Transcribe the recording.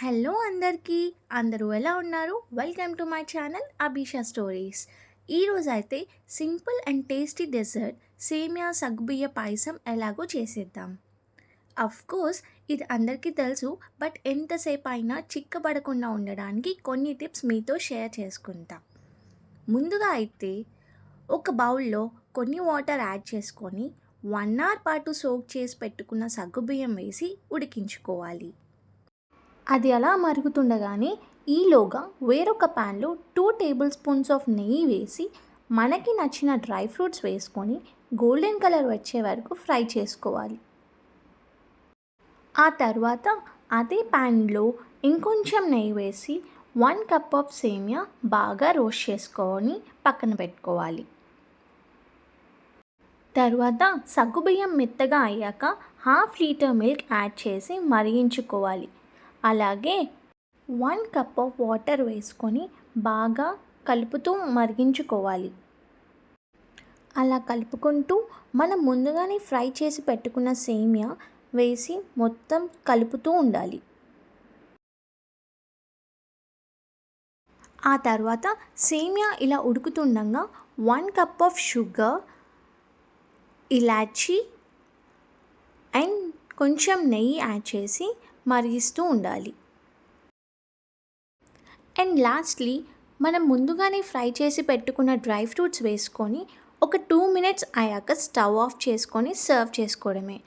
Hello అందరికీ అందరూ ఎలా ఉన్నారు? Welcome to my channel Abhisha stories. ఈరోజు అయితే సింపుల్ అండ్ టేస్టీ డెజర్ట్ సేమియా సగ్గుబియ్య పాయసం ఎలాగో చేసేద్దాం. అఫ్ కోర్స్ ఇది అందరికీ తెలుసు, బట్ ఎంతసేపు అయినా చిక్కబడకుండా ఉండడానికి కొన్ని టిప్స్ మీతో షేర్ చేసుకుంటా. ముందుగా అయితే ఒక బౌల్లో కొన్ని వాటర్ యాడ్ చేసుకొని 1 అవర్ పాటు సోక్ చేసి పెట్టుకున్న సగ్గుబియ్యం వేసి ఉడికించుకోవాలి. అది అలా మరుగుతుండగానే ఈలోగా వేరొక ప్యాన్లో 2 టేబుల్ స్పూన్స్ ఆఫ్ నెయ్యి వేసి మనకి నచ్చిన డ్రై ఫ్రూట్స్ వేసుకొని గోల్డెన్ కలర్ వచ్చే వరకు ఫ్రై చేసుకోవాలి. ఆ తర్వాత అదే ప్యాన్లో ఇంకొంచెం నెయ్యి వేసి 1 కప్ ఆఫ్ సేమియా బాగా రోస్ట్ చేసుకొని పక్కన పెట్టుకోవాలి. తర్వాత సగ్గుబియ్యం మెత్తగా అయ్యాక 1/2 లీటర్ మిల్క్ యాడ్ చేసి మరిగించుకోవాలి. అలాగే 1 కప్ ఆఫ్ వాటర్ వేసుకొని బాగా కలుపుతూ మరిగించుకోవాలి. అలా కలుపుకుంటూ మనం ముందుగానే ఫ్రై చేసి పెట్టుకున్న సేమియా వేసి మొత్తం కలుపుతూ ఉండాలి. ఆ తర్వాత సేమియా ఇలా ఉడుకుతుండగా 1 cup of sugar, elaichi and కొంచెం నెయ్యి యాడ్ చేసి మరిగిస్తూ ఉండాలి. అండ్ లాస్ట్లీ మనం ముందుగానే ఫ్రై చేసి పెట్టుకున్న డ్రై ఫ్రూట్స్ వేసుకొని ఒక 2 మినిట్స్ అయ్యాక స్టవ్ ఆఫ్ చేసుకొని సర్వ్ చేసుకోవడమే.